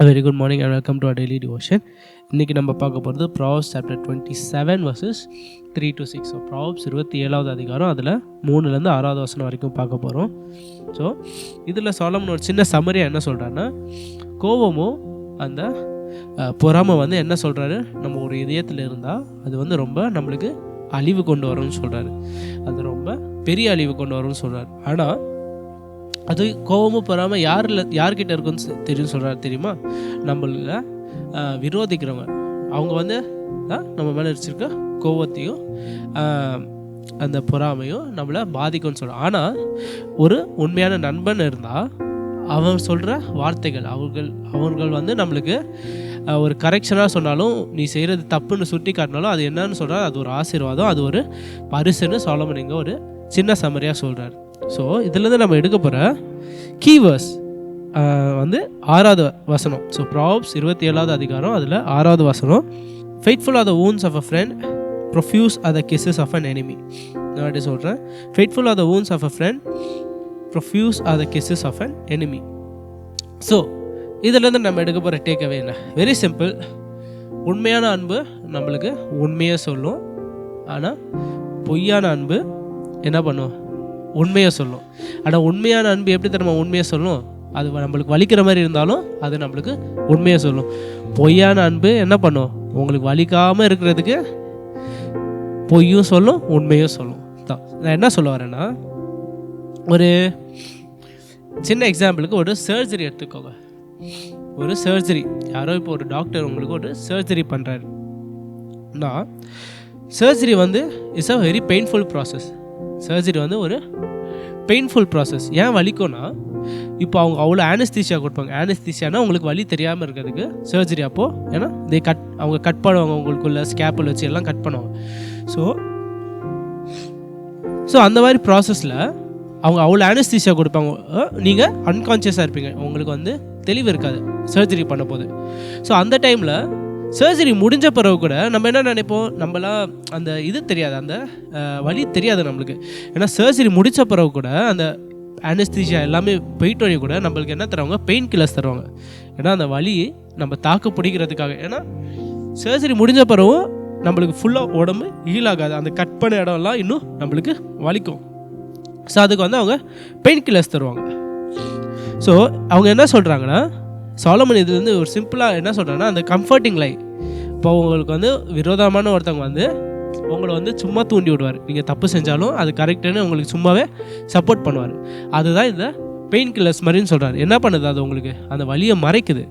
A very good morning and welcome to our daily devotion. இன்னைக்கு நம்ம பார்க்க போகிறது Proverbs chapter 27 verses 3 to 6. So Proverbs 27வது அதிகாரம், அதில் 3லேருந்து 6வது வசனம் வரைக்கும் பார்க்க போகிறோம். ஸோ இதில் சாலமன் ஒரு சின்ன சம்மரியாக என்ன சொல்கிறாருன்னா, கோபமும் அந்த பொறாமை என்ன சொல்கிறாரு, நம்ம ஒரு இதயத்தில் இருந்தால் அது ரொம்ப நம்மளுக்கு அழிவு கொண்டு வரும்னு சொல்கிறாரு. அது ரொம்ப பெரிய அழிவு கொண்டு வரும்னு சொல்கிறார். ஆனால் அது கோபமும் பொறாமல் யார்கிட்ட இருக்குன்னு தெரியும் சொல்கிறாரு தெரியுமா? நம்மள விரோதிக்கிறவங்க, அவங்க நம்ம மேலே வச்சிருக்க கோபத்தையும் அந்த பொறாமையும் நம்மளை பாதிக்கும்னு சொல்கிறார். ஆனால் ஒரு உண்மையான நண்பன் இருந்தால் அவன் சொல்கிற வார்த்தைகள் அவர்கள் நம்மளுக்கு ஒரு கரெக்ஷனாக சொன்னாலும், நீ செய்கிறது தப்புன்னு சுட்டி காட்டினாலும் அது என்னன்னு சொல்கிறார், அது ஒரு ஆசீர்வாதம், அது ஒரு பரிசுன்னு சாலமன் இங்கே ஒரு சின்ன சம்மரியாக சொல்கிறார். ஸோ இதுலேருந்து நம்ம எடுக்க போகிற கீவேர்ஸ் 6வது வசனம். ஸோ Proverbs 27வது அதிகாரம், அதில் 6வது வசனம், faithful R the wounds of a friend, profuse are the kisses of an enemy. நான் அப்படி சொல்கிறேன், faithful R the wounds of a friend, profuse are the kisses of an enemy. So இதிலேருந்து நம்ம எடுக்க போகிற டேக்அவே என்ன? Very simple. உண்மையான அன்பு நம்மளுக்கு உண்மையை சொல்லும். ஆனால் பொய்யான அன்பு என்ன பண்ணும்? உண்மையை சொல்லும். ஆனால் உண்மையான அன்பு எப்படி நம்ம உண்மையை சொல்லும்? அது நம்மளுக்கு வலிக்கிற மாதிரி இருந்தாலும் அது நம்மளுக்கு உண்மையை சொல்லும். பொய்யான அன்பு என்ன பண்ணும்? உங்களுக்கு வலிக்காமல் இருக்கிறதுக்கு பொய்யும் சொல்லும், உண்மையும் சொல்லும். தான் நான் என்ன சொல்ல வரேன்னா, ஒரு சின்ன எக்ஸாம்பிளுக்கு ஒரு சர்ஜரி எடுத்துக்கோங்க. ஒரு சர்ஜரி, யாரோ இப்போ ஒரு டாக்டர் உங்களுக்கு ஒரு சர்ஜரி பண்ணுறாருன்னா, surgery is a very painful process. Surgery ஒரு பெயின்ஃபுல் ப்ராசஸ். ஏன் வலிக்கும்னா, இப்போ அவங்க அவ்வளோ ஆனஸ்தீசியா கொடுப்பாங்க. ஆனஸ்தீசியானா உங்களுக்கு வலி தெரியாமல் இருக்கிறதுக்கு சர்ஜரி. அப்போது ஏன்னா அவங்க கட் பண்ணுவாங்க, உங்களுக்குள்ள ஸ்கேப்பல் வச்சு எல்லாம் கட் பண்ணுவாங்க. ஸோ அந்த மாதிரி ப்ராசஸில் அவங்க அவ்வளோ ஆனஸ்தீசியா கொடுப்பாங்க. நீங்கள் அன்கான்ஷியஸாக இருப்பீங்க, உங்களுக்கு தெளிவு இருக்காது சர்ஜரி பண்ண போது. ஸோ அந்த டைமில் சர்ஜரி முடிஞ்ச பிறகு கூட நம்ம என்ன நினைப்போம், நம்மளாம் அந்த இது தெரியாது, அந்த வலி தெரியாது நம்மளுக்கு. ஏன்னா சர்ஜரி முடித்த பிறகு கூட அந்த ஆனஸ்தீசியா எல்லாமே போயிட்டு கூட நம்மளுக்கு என்ன தருவாங்க? பெயின் கில்லர்ஸ் தருவாங்க. ஏன்னா அந்த வலி நம்ம தாக்கு பிடிக்கிறதுக்காக. ஏன்னா சர்ஜரி முடிஞ்ச பிறகு நம்மளுக்கு ஃபுல்லாக உடம்பு ஹீல் ஆகாது, அந்த கட் பண்ண இடம்லாம் இன்னும் நம்மளுக்கு வலிக்கும். ஸோ அதுக்கு அவங்க பெயின் கில்லர்ஸ் தருவாங்க. ஸோ அவங்க என்ன சொல்கிறாங்கன்னா, சாலமன் இதுலேருந்து ஒரு சிம்பிளாக என்ன சொல்கிறாங்கன்னா, அந்த கம்ஃபர்டிங் லைஃப். இப்போ உங்களுக்கு விரோதமான ஒருத்தவங்க உங்களை சும்மா தூண்டி விடுவார். நீங்கள் தப்பு செஞ்சாலும் அது கரெக்டுன்னு உங்களுக்கு சும்மாவே சப்போர்ட் பண்ணுவார். அதுதான் இந்த பெயின் கில்லர்ஸ் மாதிரின்னு சொல்கிறார். என்ன பண்ணுது? அது உங்களுக்கு அந்த வலியை மறைக்குது.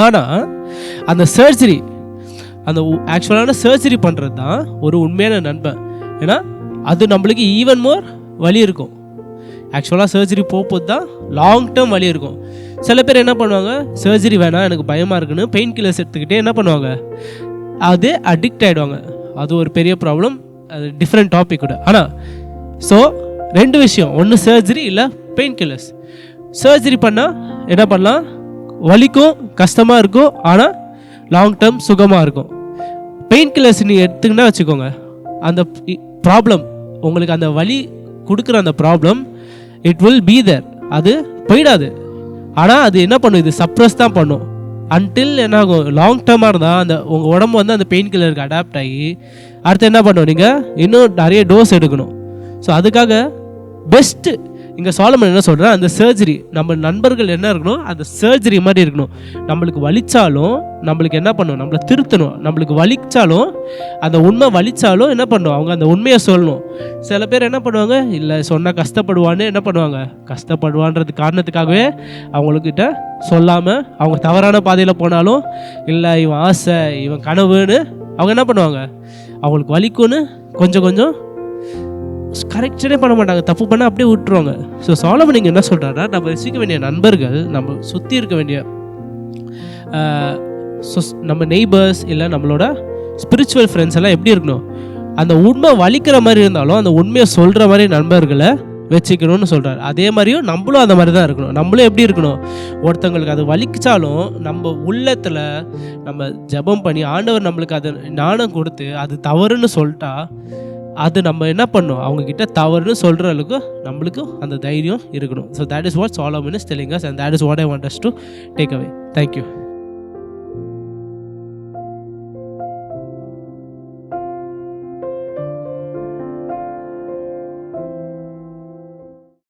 ஆனால் அந்த சர்ஜரி, அந்த ஆக்சுவலான சர்ஜரி பண்ணுறது தான் ஒரு உண்மையான நண்பன். ஏன்னா அது நம்மளுக்கு ஈவன் மோர் வலி இருக்கும். ஆக்சுவலாக சர்ஜரி போகும்போது தான் லாங் டேர்ம் வலி இருக்கும். சில பேர் என்ன பண்ணுவாங்க, சர்ஜரி வேணாம் எனக்கு பயமாக இருக்குன்னு பெயின் கில்லர்ஸ் எடுத்துக்கிட்டே என்ன பண்ணுவாங்க, அது அடிக்ட் ஆகிடுவாங்க. அது ஒரு பெரிய ப்ராப்ளம், அது டிஃப்ரெண்ட் டாபிக் கூட. ஆனால் ஸோ 2 விஷயம், ஒன்று சர்ஜரி இல்லை பெயின் கில்லர்ஸ். சர்ஜரி பண்ணால் என்ன பண்ணலாம், வலிக்கும், கஷ்டமாக இருக்கும், ஆனால் லாங் டேர்ம் சுகமாக இருக்கும். பெயின் கில்லர்ஸ் நீங்கள் எடுத்துக்கிட்டா வச்சுக்கோங்க, அந்த ப்ராப்ளம் உங்களுக்கு அந்த வலி கொடுக்குற அந்த problem it will be there, அது போயிடாது. ஆனால் அது என்ன பண்ணும், இது சப்ரஸ் தான் பண்ணும். அன்டில் என்ன ஆகும், லாங் டேர்மாக இருந்தால் அந்த உங்கள் உடம்பு அந்த பெயின் கில்லருக்கு அடாப்ட் ஆகி அடுத்து என்ன பண்ணும், நீங்கள் இன்னும் நிறைய டோஸ் எடுக்கணும். ஸோ அதுக்காக பெஸ்ட்டு இங்கே சாலமன் என்ன சொல்கிறேன், அந்த சர்ஜரி நம்ம நண்பர்கள் என்ன இருக்கணும், அந்த சர்ஜரி மாதிரி இருக்கணும். நம்மளுக்கு வலிச்சாலும் நம்மளுக்கு என்ன பண்ணணும், நம்மளை திருத்தணும். நம்மளுக்கு வலிச்சாலும் அந்த உண்மை வலிச்சாலும் என்ன பண்ணணும், அவங்க அந்த உண்மையை சொல்லணும். சில பேர் என்ன பண்ணுவாங்க, இல்லை சொன்னால் கஷ்டப்படுவான்னு என்ன பண்ணுவாங்க, கஷ்டப்படுவான்றது காரணத்துக்காகவே அவங்கக்கிட்ட சொல்லாமல் அவங்க தவறான பாதையில் போனாலும், இல்லை இவன் ஆசை இவன் கனவுன்னு அவங்க என்ன பண்ணுவாங்க, அவங்களுக்கு வலிக்கும்னு கொஞ்சம் கொஞ்சம் கரெக்ஷனே பண்ண மாட்டாங்க, தப்பு பண்ண அப்படியே விட்டுருவாங்க. ஸோ சாலமன் இங்கே என்ன சொல்கிறாருன்னா, நம்ம ரசிக்க வேண்டிய நண்பர்கள், நம்ம சுற்றி இருக்க வேண்டிய நம்ம நெய்பர்ஸ் இல்லை நம்மளோட ஸ்பிரிச்சுவல் ஃப்ரெண்ட்ஸ் எல்லாம் எப்படி இருக்கணும், அந்த உண்மை வலிக்கிற மாதிரி இருந்தாலும் அந்த உண்மையை சொல்கிற மாதிரி நண்பர்களை வச்சுக்கணும்னு சொல்கிறார். அதே மாதிரியும் நம்மளும் அந்த மாதிரி தான் இருக்கணும். நம்மளும் எப்படி இருக்கணும், ஒருத்தங்களுக்கு அது வலிச்சாலும் நம்ம உள்ளத்தில் நம்ம ஜெபம் பண்ணி ஆண்டவர் நம்மளுக்கு அதை ஞானம் கொடுத்து அது தவறுன்னு சொல்லிட்டா அது நம்ம என்ன பண்ணோம், அவங்கக்கிட்ட தவறுன்னு சொல்கிற அளவுக்கு நம்மளுக்கு அந்த தைரியம் இருக்கணும். So that is what Solomon is telling us and that is what I want us to take away. Thank you.